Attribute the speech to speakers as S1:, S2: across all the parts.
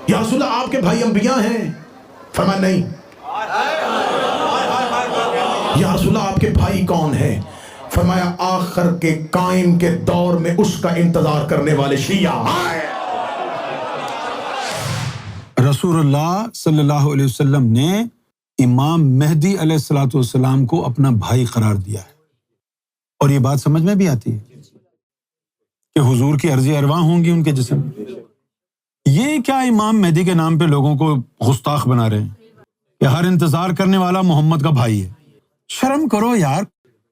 S1: یا رسول اللہ آپ کے بھائی انبیاء ہیں؟ فرمایا نہیں۔ یا رسول اللہ آپ کے بھائی کون ہیں؟ فرمایا آخر کے قائم کے دور میں اس کا انتظار کرنے والے شیعہ۔
S2: رسول اللہ صلی اللہ علیہ وسلم نے امام مہدی علیہ الصلوۃ والسلام کو اپنا بھائی قرار دیا ہے، اور یہ بات سمجھ میں بھی آتی ہے کہ حضور کی عرض ارواح ہوں گی ان کے جسم میں۔ یہ کیا امام مہدی کے نام پہ لوگوں کو گستاخ بنا رہے ہیں کہ ہر انتظار کرنے والا محمد کا بھائی ہے؟ شرم کرو یار،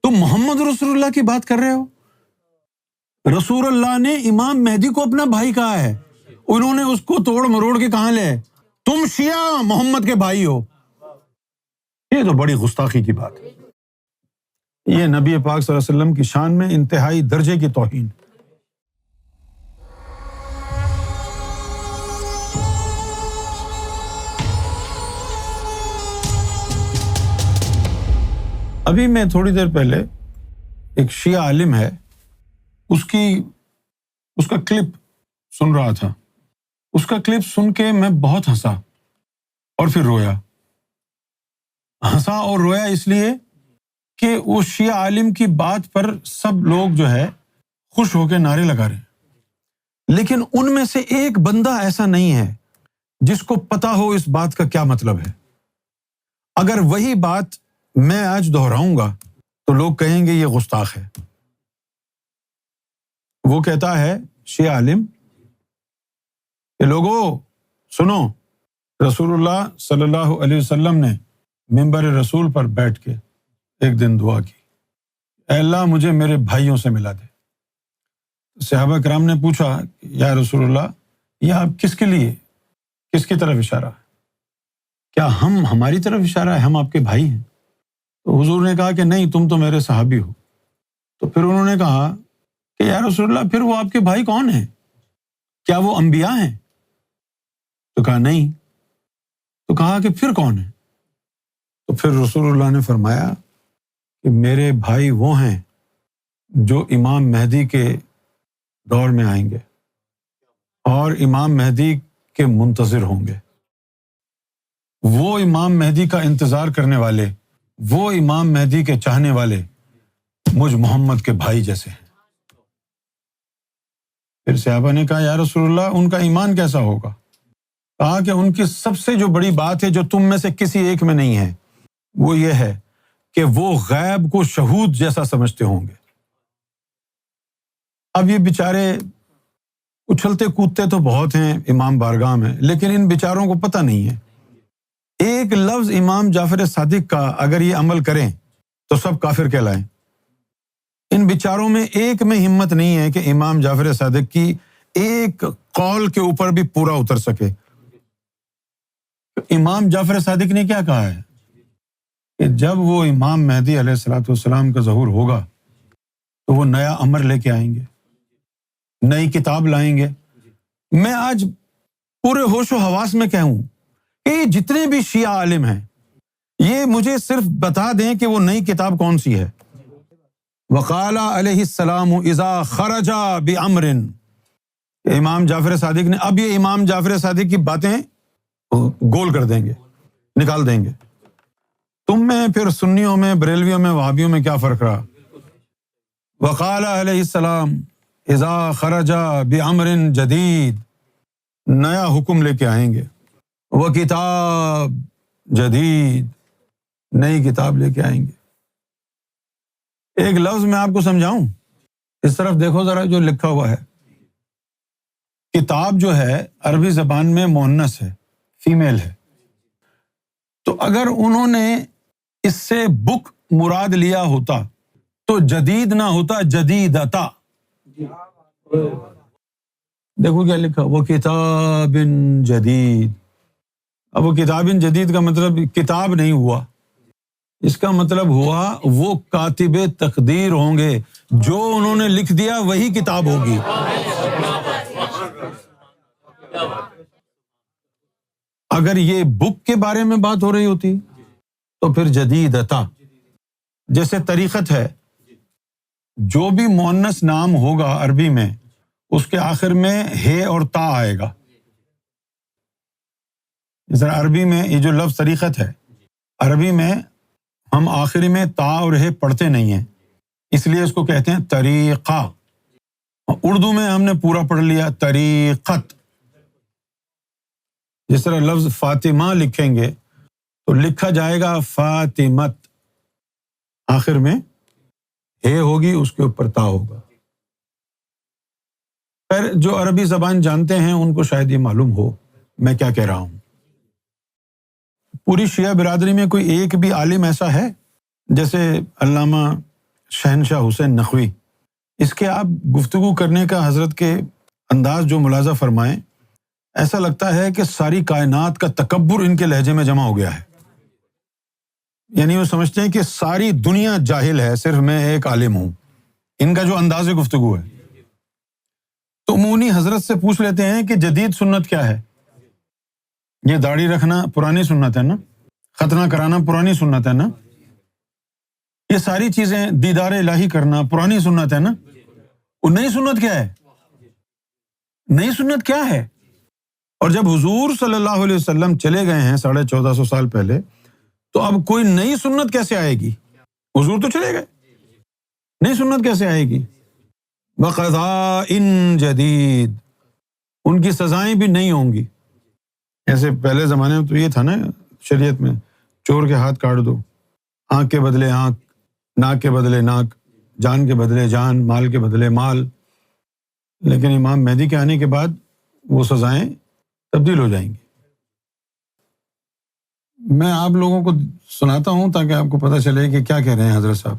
S2: تم محمد رسول اللہ کی بات کر رہے ہو۔ رسول اللہ نے امام مہدی کو اپنا بھائی کہا ہے، انہوں نے اس کو توڑ مروڑ کے کہاں لے؟ تم شیعہ محمد کے بھائی ہو۔ یہ تو بڑی گستاخی کی بات ہے، یہ نبی پاک صلی اللہ علیہ وسلم کی شان میں انتہائی درجے کی توہین۔ ابھی میں تھوڑی دیر پہلے ایک شیعہ عالم ہے، اس کا کلپ سن رہا تھا۔ اس کا کلپ سن کے میں بہت ہنسا اور پھر رویا۔ ہنسا اور رویا اس لیے کہ وہ شیعہ عالم کی بات پر سب لوگ جو ہے خوش ہو کے نعرے لگا رہے ہیں، لیکن ان میں سے ایک بندہ ایسا نہیں ہے جس کو پتا ہو اس بات کا کیا مطلب ہے۔ اگر وہی بات میں آج دہراؤں گا تو لوگ کہیں گے یہ گستاخ ہے۔ وہ کہتا ہے شیعہ عالم کہ لوگوں سنو، رسول اللہ صلی اللہ علیہ وسلم نے منبر رسول پر بیٹھ کے ایک دن دعا کی، اے اللہ مجھے میرے بھائیوں سے ملا دے۔ صحابہ کرام نے پوچھا یا رسول اللہ یہ آپ کس کے لیے، کس کی طرف اشارہ ہے؟ کیا ہماری طرف اشارہ ہے؟ ہم آپ کے بھائی ہیں؟ تو حضور نے کہا کہ نہیں، تم تو میرے صحابی ہو۔ تو پھر انہوں نے کہا کہ یا رسول اللہ پھر وہ آپ کے بھائی کون ہیں؟ کیا وہ انبیاء ہیں؟ تو کہا نہیں۔ تو کہا کہ پھر کون ہے؟ تو پھر رسول اللہ نے فرمایا کہ میرے بھائی وہ ہیں جو امام مہدی کے دور میں آئیں گے اور امام مہدی کے منتظر ہوں گے۔ وہ امام مہدی کا انتظار کرنے والے، وہ امام مہدی کے چاہنے والے مجھ محمد کے بھائی جیسے ہیں۔ پھر صحابہ نے کہا یا رسول اللہ ان کا ایمان کیسا ہوگا؟ کہا کہ ان کی سب سے جو بڑی بات ہے جو تم میں سے کسی ایک میں نہیں ہے، وہ یہ ہے کہ وہ غیب کو شہود جیسا سمجھتے ہوں گے۔ اب یہ بیچارے اچھلتے کودتے تو بہت ہیں امام بارگاہ میں، لیکن ان بیچاروں کو پتہ نہیں ہے ایک لفظ امام جعفر صادق کا اگر یہ عمل کریں تو سب کافر کہلائیں۔ ان بیچاروں میں ایک میں ہمت نہیں ہے کہ امام جعفر صادق کی ایک قول کے اوپر بھی پورا اتر سکے۔ امام جعفر صادق نے کیا کہا ہے کہ جب وہ امام مہدی علیہ الصلوۃ والسلام کا ظہور ہوگا تو وہ نیا امر لے کے آئیں گے، نئی کتاب لائیں گے۔ میں آج پورے ہوش و حواس میں کہوں کہ یہ جتنے بھی شیعہ عالم ہیں یہ مجھے صرف بتا دیں کہ وہ نئی کتاب کون سی ہے۔ وقال علیہ السلام اذا خرج بامر، امام جعفر صادق نے، اب یہ امام جعفر صادق کی باتیں گول کر دیں گے، نکال دیں گے۔ تم میں پھر سنیوں میں، بریلویوں میں، وہابیوں میں کیا فرق رہا؟ وقال علیہ السلام اذا خرج بامر جدید، نیا حکم لے کے آئیں گے۔ وہ کتاب جدید، نئی کتاب لے کے آئیں گے۔ ایک لفظ میں آپ کو سمجھاؤں، اس طرف دیکھو ذرا جو لکھا ہوا ہے۔ کتاب جو ہے عربی زبان میں مؤنث ہے، فیمیل ہے، تو اگر انہوں نے اس سے بک مراد لیا ہوتا تو جدید نہ ہوتا جدیدتا۔ دیکھو کیا لکھا، وہ کتاب جدید۔ اب وہ کتاب جدید کا مطلب کتاب نہیں ہوا، اس کا مطلب ہوا وہ کاتب تقدیر ہوں گے، جو انہوں نے لکھ دیا وہی کتاب ہوگی۔ اگر یہ بک کے بارے میں بات ہو رہی ہوتی تو پھر جدیدتا، جیسے طریقت ہے، جو بھی مؤنث نام ہوگا عربی میں اس کے آخر میں ہے اور تا آئے گا۔ اس طرح عربی میں یہ جو لفظ طریقت ہے، عربی میں ہم آخری میں تا اور ہے پڑھتے نہیں ہیں، اس لیے اس کو کہتے ہیں طریقہ. اردو میں ہم نے پورا پڑھ لیا طریقت. جس طرح لفظ فاطمہ لکھیں گے تو لکھا جائے گا فاطمت، آخر میں ہے ہوگی، اس کے اوپر تا ہوگا. پھر جو عربی زبان جانتے ہیں ان کو شاید یہ معلوم ہو میں کیا کہہ رہا ہوں. پوری شیعہ برادری میں کوئی ایک بھی عالم ایسا ہے جیسے علامہ شہنشاہ حسین نقوی، اس کے آپ گفتگو کرنے کا حضرت کے انداز جو ملاحظہ فرمائیں، ایسا لگتا ہے کہ ساری کائنات کا تکبر ان کے لہجے میں جمع ہو گیا ہے. یعنی وہ سمجھتے ہیں کہ ساری دنیا جاہل ہے، صرف میں ایک عالم ہوں. ان کا جو انداز گفتگو ہے تو عمومی حضرت سے پوچھ لیتے ہیں کہ جدید سنت کیا ہے. یہ داڑھی رکھنا پرانی سنت ہے نا، ختنہ کرانا پرانی سنت ہے نا، یہ ساری چیزیں دیدار الہی کرنا پرانی سنت ہے نا. وہ نئی سنت کیا ہے؟ نئی سنت کیا ہے؟ اور جب حضور صلی اللہ علیہ وسلم چلے گئے ہیں 1450 سال پہلے، تو اب کوئی نئی سنت کیسے آئے گی؟ حضور تو چلے گئے، نئی سنت کیسے آئے گی؟ وَقَضَاءٍ جدید، ان کی سزائیں بھی نہیں ہوں گی. ایسے پہلے زمانے میں تو یہ تھا نا شریعت میں، چور کے ہاتھ کاٹ دو، آنکھ کے بدلے آنکھ، ناک کے بدلے ناک، جان کے بدلے جان، مال کے بدلے مال. لیکن امام مہدی کے آنے کے بعد وہ سزائیں تبدیل ہو جائیں گی. میں آپ لوگوں کو سناتا ہوں تاکہ آپ کو پتہ چلے کہ کیا کہہ رہے ہیں حضرت صاحب.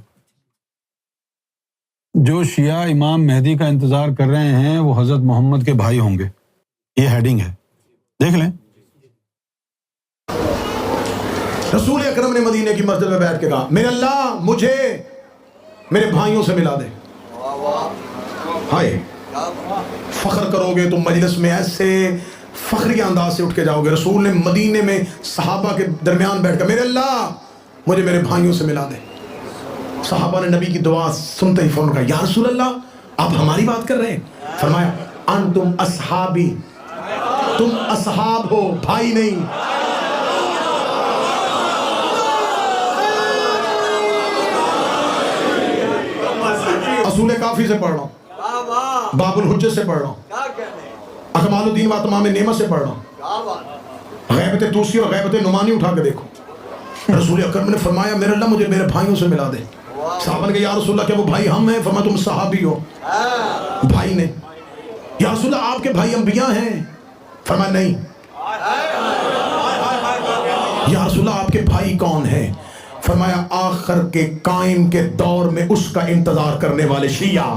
S2: جو شیعہ امام مہدی کا انتظار کر رہے ہیں وہ حضرت محمد کے بھائی ہوں گے. یہ ہیڈنگ ہے، دیکھ لیں.
S1: رسول اکرم نے مدینے کی مسجد میں بیٹھ کے کہا میرے اللہ مجھے میرے بھائیوں سے ملا دے. ہائے، فخر کرو گے تو مجلس میں ایسے فخری انداز سے اٹھ کے جاؤ گے. رسول نے مدینے میں صحابہ کے درمیان بیٹھ کر میرے اللہ مجھے میرے بھائیوں سے ملا دے. صحابہ نے نبی کی دعا سنتے ہی فوراً کہا یا رسول اللہ آپ ہماری بات کر رہے ہیں؟ فرمایا انتم اصحابی، تم اصحاب ہو، بھائی نہیں. اصول کافی سے پڑھ رہا ہوں، باب الحجت سے پڑھ رہا ہوں، اکمال الدین و اتمام نعمت سے پڑھ رہا ہوں. غیبت توسی اور غیبت نعمانی اٹھا کے دیکھو. رسول اکرم نے فرمایا میرے اللہ مجھے میرے بھائیوں سے ملا دے. صحابہ نے کہا یا رسول اللہ کیا وہ بھائی ہم ہیں؟ فرمایا تم صحابی ہو، بھائی نے. یا رسول اللہ آپ کے بھائی انبیاء ہیں؟ فرمایا نہیں. یا رسول اللہ آپ کے بھائی کون ہیں؟ فرمایا آخر کے قائم کے دور میں اس کا انتظار کرنے والے شیعہ.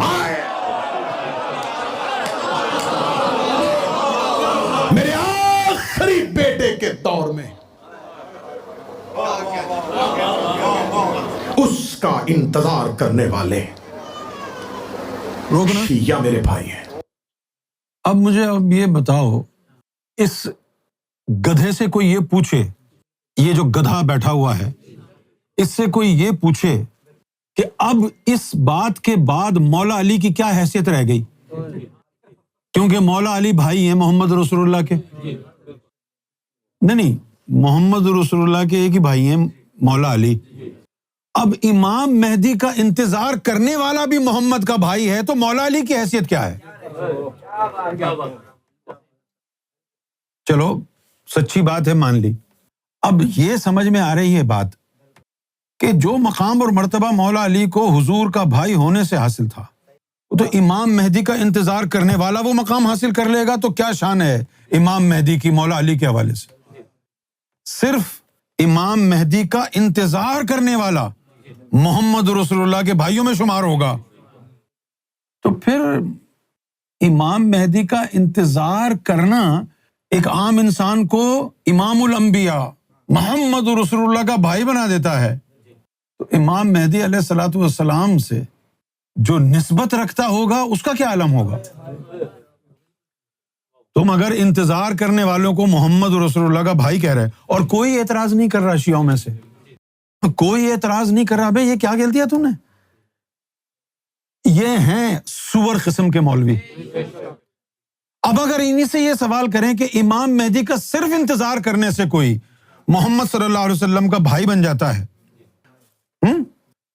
S1: میرے آخری بیٹے کے دور میں اس کا انتظار کرنے والے
S2: روکنا
S1: شیعہ میرے بھائی ہیں.
S2: اب مجھے اب یہ بتاؤ، اس گدھے سے کوئی یہ پوچھے، یہ جو گدھا بیٹھا ہوا ہے اس سے کوئی یہ پوچھے کہ اب اس بات کے بعد مولا علی کی کیا حیثیت رہ گئی؟ کیونکہ مولا علی بھائی ہیں محمد رسول اللہ کے. نہیں، محمد رسول اللہ کے ایک ہی بھائی ہیں مولا علی. اب امام مہدی کا انتظار کرنے والا بھی محمد کا بھائی ہے تو مولا علی کی حیثیت کیا ہے؟ چلو سچی بات ہے، مان لی. اب یہ سمجھ میں آ رہی ہے بات کہ جو مقام اور مرتبہ مولا علی کو حضور کا بھائی ہونے سے حاصل تھا، تو امام مہدی کا انتظار کرنے والا وہ مقام حاصل کر لے گا تو کیا شان ہے امام مہدی کی مولا علی کے حوالے سے؟ صرف امام مہدی کا انتظار کرنے والا محمد رسول اللہ کے بھائیوں میں شمار ہوگا. تو پھر امام مہدی کا انتظار کرنا ایک عام انسان کو امام الانبیاء محمد رسول اللہ کا بھائی بنا دیتا ہے. تو امام مہدی علیہ الصلوۃ والسلام سے جو نسبت رکھتا ہوگا اس کا کیا عالم ہوگا؟ تم اگر انتظار کرنے والوں کو محمد رسول اللہ کا بھائی کہہ رہے اور کوئی اعتراض نہیں کر رہا شیعوں میں سے، کوئی اعتراض نہیں کر رہا، بھائی یہ کیا کہہ دیا تم نے؟ یہ ہیں سور قسم کے مولوی. اب اگر انہی سے یہ سوال کریں کہ امام مہدی کا صرف انتظار کرنے سے کوئی محمد صلی اللہ علیہ وسلم کا بھائی بن جاتا ہے،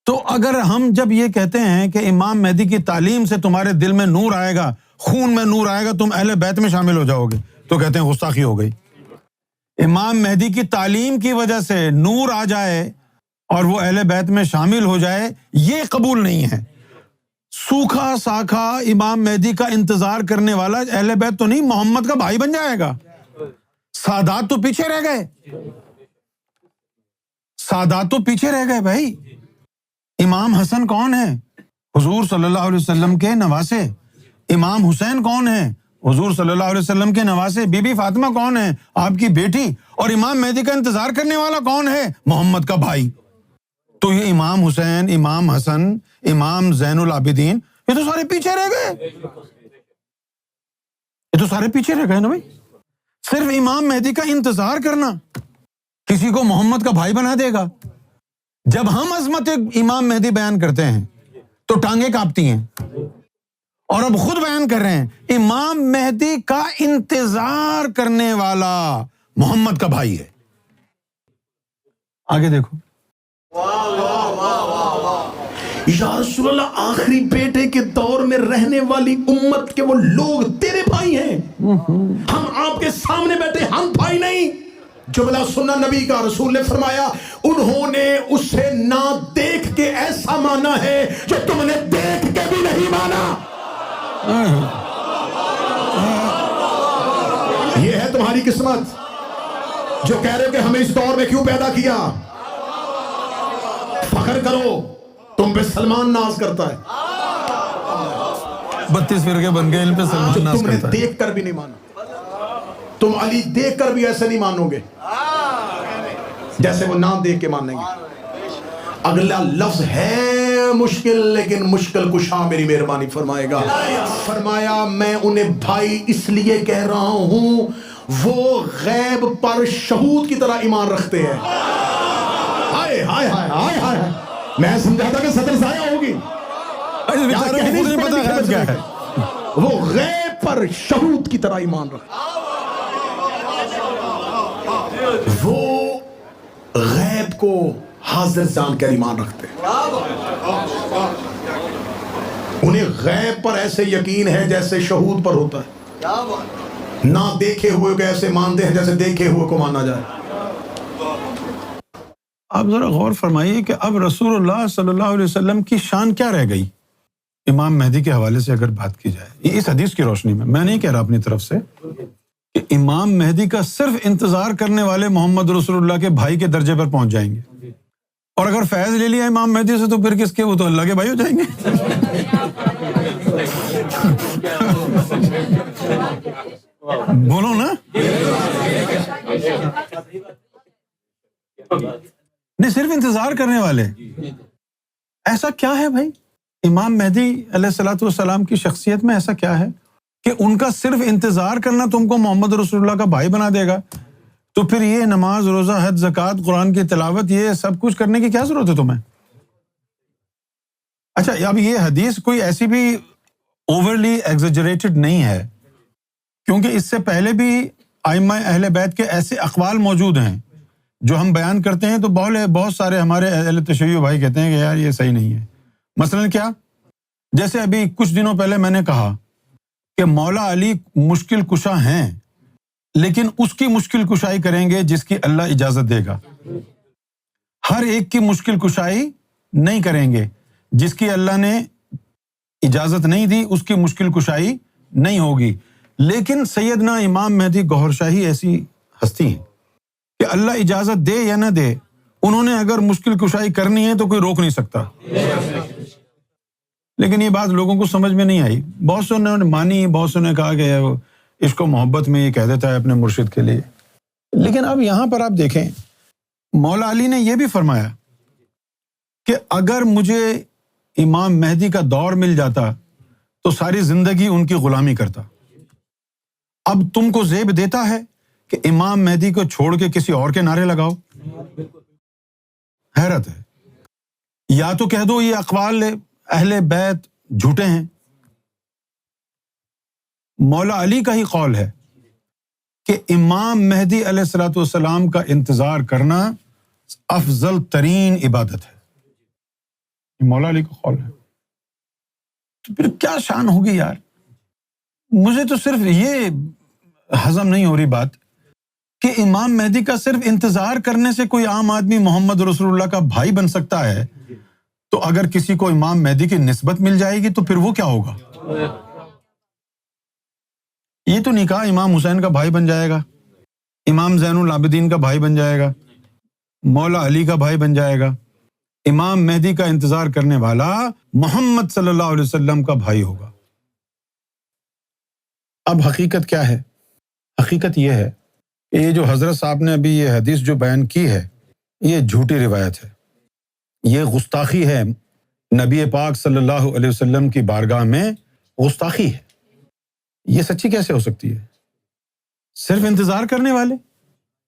S2: تو اگر ہم جب یہ کہتے ہیں کہ امام مہدی کی تعلیم سے تمہارے دل میں نور آئے گا، خون میں نور آئے گا، تم اہل بیت میں شامل ہو جاؤ گے، تو کہتے ہیں گستاخی ہو گئی۔ امام مہدی کی تعلیم کی وجہ سے نور آ جائے اور وہ اہل بیت میں شامل ہو جائے، یہ قبول نہیں ہے۔ سوکھا ساکھا امام مہدی کا انتظار کرنے والا اہل بیت تو نہیں، محمد کا بھائی بن جائے گا۔ سادات تو پیچھے رہ گئے، سادات تو پیچھے رہ گئے بھائی۔ امام حسن کون ہے؟ حضور صلی اللہ علیہ وسلم کے نواسے۔ امام حسین کون ہے؟ حضور صلی اللہ علیہ وسلم کے نواسے۔ بی بی فاطمہ کون ہے؟ آپ کی بیٹی۔ اور امام مہدی کا انتظار کرنے والا کون ہے؟ محمد کا بھائی۔ تو یہ امام حسین، امام حسن، امام زین العابدین، یہ تو سارے پیچھے رہ گئے، یہ تو سارے پیچھے رہ گئے نا بھائی۔ صرف امام مہدی کا انتظار کرنا کسی کو محمد کا بھائی بنا دے گا۔ جب ہم عظمت امام مہدی بیان کرتے ہیں تو ٹانگیں کانپتی ہیں، اور اب خود بیان کر رہے ہیں امام مہدی کا انتظار کرنے والا محمد کا بھائی ہے۔ آگے دیکھو،
S1: یا رسول اللہ، آخری بیٹے کے دور میں رہنے والی امت کے وہ لوگ تیرے بھائی ہیں، ہم آپ کے سامنے بیٹھے، ہم بھائی نہیں۔ جملہ سننا نبی کا، رسول نے فرمایا انہوں نے اسے نہ دیکھ کے ایسا مانا ہے جو تم نے دیکھ کے بھی نہیں مانا۔ یہ ہے تمہاری قسمت جو کہہ رہے ہو کہ ہمیں اس دور میں کیوں پیدا کیا۔ فخر کرو، تم پہ سلمان ناز کرتا ہے،
S2: 32 فرقے بن گئے، ان پہ سلمان ناز
S1: تم نے
S2: کرتا ہے۔
S1: دیکھ کر بھی نہیں مانا۔ تم علی دیکھ کر بھی ایسے نہیں مانو گے جیسے وہ نام دیکھ کے مانیں گے۔ اگلا لفظ ہے مشکل، لیکن مشکل کشا میری مہربانی فرمائے گا۔ فرمایا میں انہیں بھائی اس لیے کہہ رہا ہوں وہ غیب پر شہود کی طرح ایمان رکھتے ہیں۔ ہائے ہائے ہائے ہائے ہائے، میں سمجھا تھا کہ صدر ضائع ہوگی، وہ غیب پر شہود کی طرح ایمان رکھتے ہیں، وہ غیب کو حاضر جان کر ایمان رکھتے ہیں۔ انہیں غیب پر ایسے یقین ہے جیسے شہود پر ہوتا ہے، نہ دیکھے ہوئے کو ایسے مانتے ہیں جیسے دیکھے ہوئے کو مانا جائے۔
S2: آپ ذرا غور فرمائیے کہ اب رسول اللہ صلی اللہ علیہ وسلم کی شان کیا رہ گئی امام مہدی کے حوالے سے اگر بات کی جائے، اس حدیث کی روشنی میں نہیں کہہ رہا اپنی طرف سے کہ امام مہدی کا صرف انتظار کرنے والے محمد رسول اللہ کے بھائی کے درجے پر پہنچ جائیں گے، اور اگر فیض لے لیا امام مہدی سے تو پھر کس کے، وہ تو اللہ کے بھائی ہو جائیں گے۔ بولو نا، نہیں صرف انتظار کرنے والے۔ ایسا کیا ہے بھائی امام مہدی علیہ الصلوۃ والسلام کی شخصیت میں، ایسا کیا ہے کہ ان کا صرف انتظار کرنا تم کو محمد رسول اللہ کا بھائی بنا دے گا؟ تو پھر یہ نماز، روزہ، حج، زکوٰۃ، قرآن کی تلاوت، یہ سب کچھ کرنے کی کیا ضرورت ہے تمہیں؟ اچھا، اب یہ حدیث کوئی ایسی بھی اوورلی ایگزیجریٹڈ نہیں ہے، کیونکہ اس سے پہلے بھی ائمہ اہل بیت کے ایسے اقوال موجود ہیں جو ہم بیان کرتے ہیں تو بہت سارے ہمارے اہل تشیع بھائی کہتے ہیں کہ یار یہ صحیح نہیں ہے۔ مثلاً کیا؟ جیسے ابھی کچھ دنوں پہلے میں نے کہا کہ مولا علی مشکل کشا ہیں، لیکن اس کی مشکل کشائی کریں گے جس کی اللہ اجازت دے گا۔ ہر ایک کی مشکل کشائی نہیں کریں گے، جس کی اللہ نے اجازت نہیں دی اس کی مشکل کشائی نہیں ہوگی۔ لیکن سیدنا امام مہدی گوہر شاہی ایسی ہستی ہیں کہ اللہ اجازت دے یا نہ دے، انہوں نے اگر مشکل کشائی کرنی ہے تو کوئی روک نہیں سکتا۔ لیکن یہ بات لوگوں کو سمجھ میں نہیں آئی، بہت سے نے مانی، بہت سے نے کہا کہ عشق و محبت میں یہ کہہ دیتا ہے اپنے مرشد کے لیے۔ لیکن اب یہاں پر آپ دیکھیں، مولا علی نے یہ بھی فرمایا کہ اگر مجھے امام مہدی کا دور مل جاتا تو ساری زندگی ان کی غلامی کرتا۔ اب تم کو زیب دیتا ہے کہ امام مہدی کو چھوڑ کے کسی اور کے نعرے لگاؤ؟ حیرت ہے۔ یا تو کہہ دو یہ اقوال اہل بیت جھوٹے ہیں، مولا علی کا ہی قول ہے کہ امام مہدی علیہ الصلوۃ والسلام کا انتظار کرنا افضل ترین عبادت ہے. یہ مولا علی کا قول ہے. تو پھر کیا شان ہوگی یار. مجھے تو صرف یہ ہضم نہیں ہو رہی بات کہ امام مہدی کا صرف انتظار کرنے سے کوئی عام آدمی محمد رسول اللہ کا بھائی بن سکتا ہے. تو اگر کسی کو امام مہدی کی نسبت مل جائے گی تو پھر وہ کیا ہوگا؟ یہ تو نہیں کہا امام حسین کا بھائی بن جائے گا، امام زین العابدین کا بھائی بن جائے گا، مولا علی کا بھائی بن جائے گا. امام مہدی کا انتظار کرنے والا محمد صلی اللہ علیہ وسلم کا بھائی ہوگا. اب حقیقت کیا ہے؟ حقیقت یہ ہے کہ یہ جو حضرت صاحب نے ابھی یہ حدیث جو بیان کی ہے، یہ جھوٹی روایت ہے، یہ گستاخی ہے. نبی پاک صلی اللہ علیہ وسلم کی بارگاہ میں گستاخی ہے. یہ سچی کیسے ہو سکتی ہے؟ صرف انتظار کرنے والے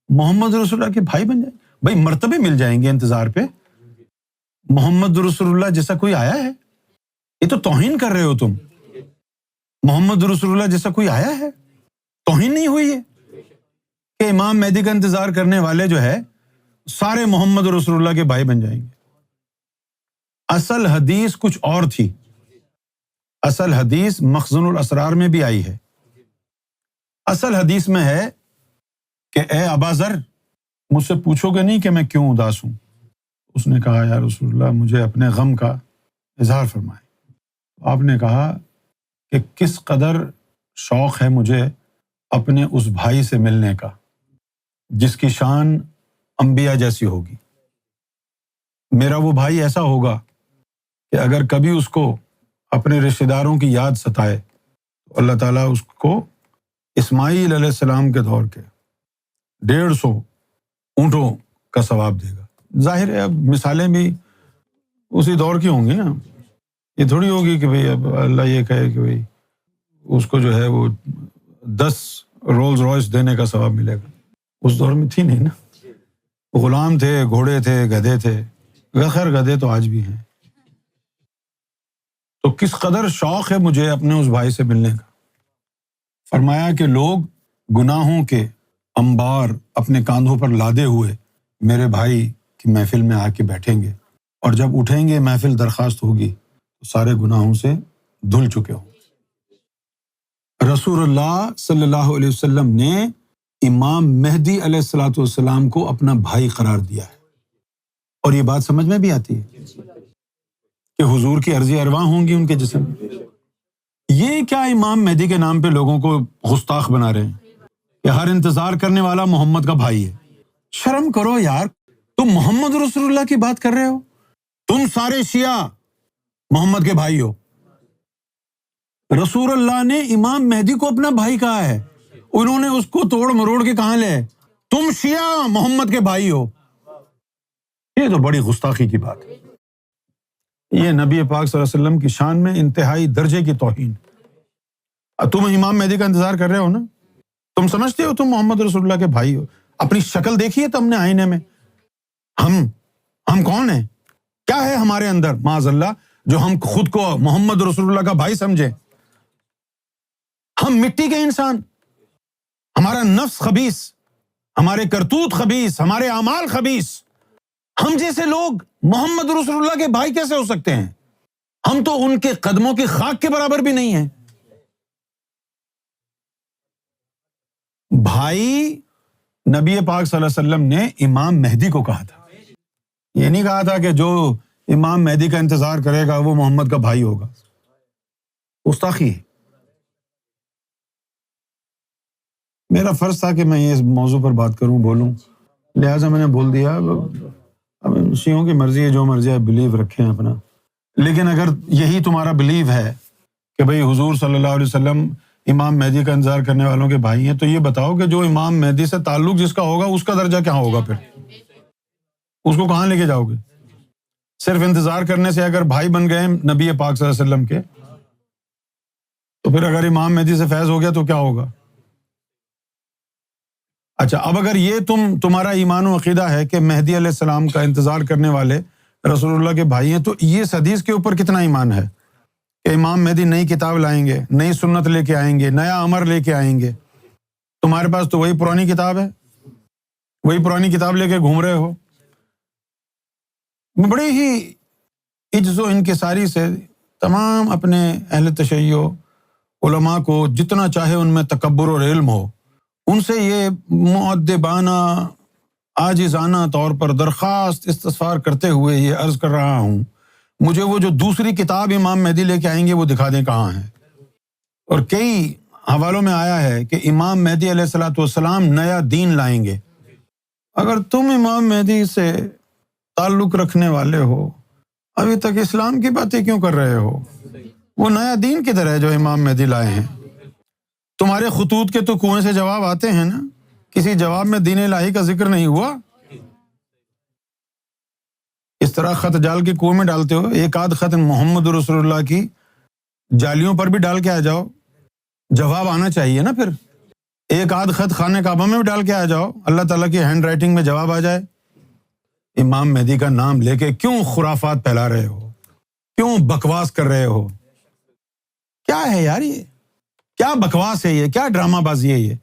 S2: محمد رسول اللہ کے بھائی بن جائیں. بھائی مرتبے مل جائیں گے انتظار پہ. محمد رسول اللہ جیسا کوئی آیا ہے؟ یہ تو توہین کر رہے ہو تم. محمد رسول اللہ جیسا کوئی آیا ہے؟ توہین نہیں ہوئی ہے کہ امام مہدی کا انتظار کرنے والے جو ہے سارے محمد رسول اللہ کے بھائی بن جائیں گے. اصل حدیث کچھ اور تھی. اصل حدیث مخزن الاسرار میں بھی آئی ہے. اصل حدیث میں ہے کہ اے ابا ذر، مجھ سے پوچھو گے نہیں کہ میں کیوں اداس ہوں. اس نے کہا یا رسول اللہ مجھے اپنے غم کا اظہار فرمائے. آپ نے کہا کہ کس قدر شوق ہے مجھے اپنے اس بھائی سے ملنے کا جس کی شان انبیاء جیسی ہوگی. میرا وہ بھائی ایسا ہوگا کہ اگر کبھی اس کو اپنے رشتہ داروں کی یاد ستائے تو اللہ تعالیٰ اس کو اسماعیل علیہ السلام کے دور کے 150 اونٹوں کا ثواب دے گا. ظاہر ہے اب مثالیں بھی اسی دور کی ہوں گی نا. یہ تھوڑی ہوگی کہ بھئی اب اللہ یہ کہے کہ بھئی اس کو جو ہے وہ 10 رولز رائس دینے کا ثواب ملے گا. اس دور میں تھی نہیں نا. غلام تھے، گھوڑے تھے، گدھے تھے. خیر گدھے تو آج بھی ہیں. تو کس قدر شوق ہے مجھے اپنے اس بھائی سے ملنے کا. فرمایا کہ لوگ گناہوں کے انبار اپنے کاندھوں پر لادے ہوئے میرے بھائی کی محفل میں آ کے بیٹھیں گے، اور جب اٹھیں گے محفل درخواست ہوگی تو سارے گناہوں سے دھل چکے ہوں. رسول اللہ صلی اللہ علیہ وسلم نے امام مہدی علیہ الصلوۃ والسلام کو اپنا بھائی قرار دیا ہے. اور یہ بات سمجھ میں بھی آتی ہے کہ حضور کی عرضی ارواح ہوں گی ان کے جسم. یہ کیا امام مہدی کے نام پہ لوگوں کو گستاخ بنا رہے ہیں کہ ہر انتظار کرنے والا محمد کا بھائی ہے. شرم کرو یار. تم محمد رسول اللہ کی بات کر رہے ہو. تم سارے شیعہ محمد کے بھائی ہو. رسول اللہ نے امام مہدی کو اپنا بھائی کہا ہے. انہوں نے اس کو توڑ مروڑ کے کہاں لے. تم شیعہ محمد کے بھائی ہو. یہ تو بڑی گستاخی کی بات ہے. یہ نبی پاک صلی اللہ علیہ وسلم کی شان میں انتہائی درجے کی توہین. تم امام مہدی کا انتظار کر رہے ہو نا. تم سمجھتے ہو تم محمد رسول اللہ کے بھائی ہو. اپنی شکل دیکھی ہے تم نے آئینے میں. ہم کون ہیں؟ کیا ہے ہمارے اندر معاذ اللہ جو ہم خود کو محمد رسول اللہ کا بھائی سمجھیں؟ ہم مٹی کے انسان. ہمارا نفس خبیث، ہمارے کرتوت خبیث، ہمارے اعمال خبیث. ہم جیسے لوگ محمد رسول اللہ کے بھائی کیسے ہو سکتے ہیں؟ ہم تو ان کے قدموں کی خاک کے برابر بھی نہیں ہیں. بھائی نبی پاک صلی اللہ علیہ وسلم نے امام مہدی کو کہا تھا. یہ نہیں کہا تھا کہ جو امام مہدی کا انتظار کرے گا وہ محمد کا بھائی ہوگا. گستاخی ہے. میرا فرض تھا کہ میں اس موضوع پر بات کروں، بولوں، لہٰذا میں نے بول دیا. اب شیعوں کی مرضی ہے، جو مرضی ہے بلیو رکھیں اپنا. لیکن اگر یہی تمہارا بلیو ہے کہ بھئی حضور صلی اللہ علیہ وسلم امام مہدی کا انتظار کرنے والوں کے بھائی ہیں، تو یہ بتاؤ کہ جو امام مہدی سے تعلق جس کا ہوگا اس کا درجہ کیا ہوگا؟ پھر اس کو کہاں لے کے جاؤ گے؟ صرف انتظار کرنے سے اگر بھائی بن گئے نبی پاک صلی اللہ علیہ وسلم کے، تو پھر اگر امام مہدی سے فیض ہو گیا تو کیا ہوگا؟ اچھا، اب اگر یہ تمہارا ایمان و عقیدہ ہے کہ مہدی علیہ السلام کا انتظار کرنے والے رسول اللہ کے بھائی ہیں، تو یہ حدیث کے اوپر کتنا ایمان ہے کہ امام مہدی نئی کتاب لائیں گے، نئی سنت لے کے آئیں گے، نیا امر لے کے آئیں گے، تمہارے پاس تو وہی پرانی کتاب ہے، وہی پرانی کتاب لے کے گھوم رہے ہو۔ بڑے ہی عجز و انکساری سے تمام اپنے اہل تشیع علماء کو جتنا چاہے ان میں تکبر اور علم ہو، ان سے یہ مؤدبانہ عاجزانہ طور پر درخواست استغفار کرتے ہوئے یہ عرض کر رہا ہوں، مجھے وہ جو دوسری کتاب امام مہدی لے کے آئیں گے وہ دکھا دیں کہاں ہے۔ اور کئی حوالوں میں آیا ہے کہ امام مہدی علیہ الصلوۃ والسلام نیا دین لائیں گے۔ اگر تم امام مہدی سے تعلق رکھنے والے ہو، ابھی تک اسلام کی باتیں کیوں کر رہے ہو؟ وہ نیا دین کدھر ہے جو امام مہدی لائے ہیں؟ تمہارے خطوط کے تو کنویں سے جواب آتے ہیں نا، کسی جواب میں دین الہی کا ذکر نہیں ہوا۔ اس طرح خط جال کے کنویں میں ڈالتے ہو، ایک آدھ خط محمد رسول اللہ کی جالیوں پر بھی ڈال کے آ جاؤ، جواب آنا چاہیے نا۔ پھر ایک آدھ خط خانہ کعبہ میں بھی ڈال کے آ جاؤ، اللہ تعالیٰ کی ہینڈ رائٹنگ میں جواب آ جائے۔ امام مہدی کا نام لے کے کیوں خرافات پھیلا رہے ہو؟ کیوں بکواس کر رہے ہو؟ کیا ہے یار یہ؟ کیا بکواس ہے یہ؟ کیا ڈرامہ بازی ہے یہ؟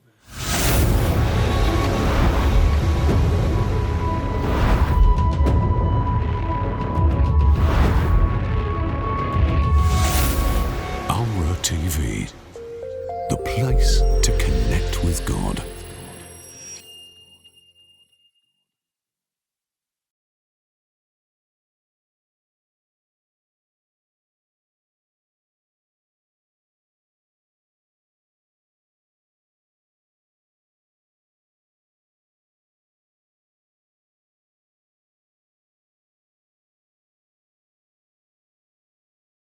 S3: Amra TV, the place to connect with God.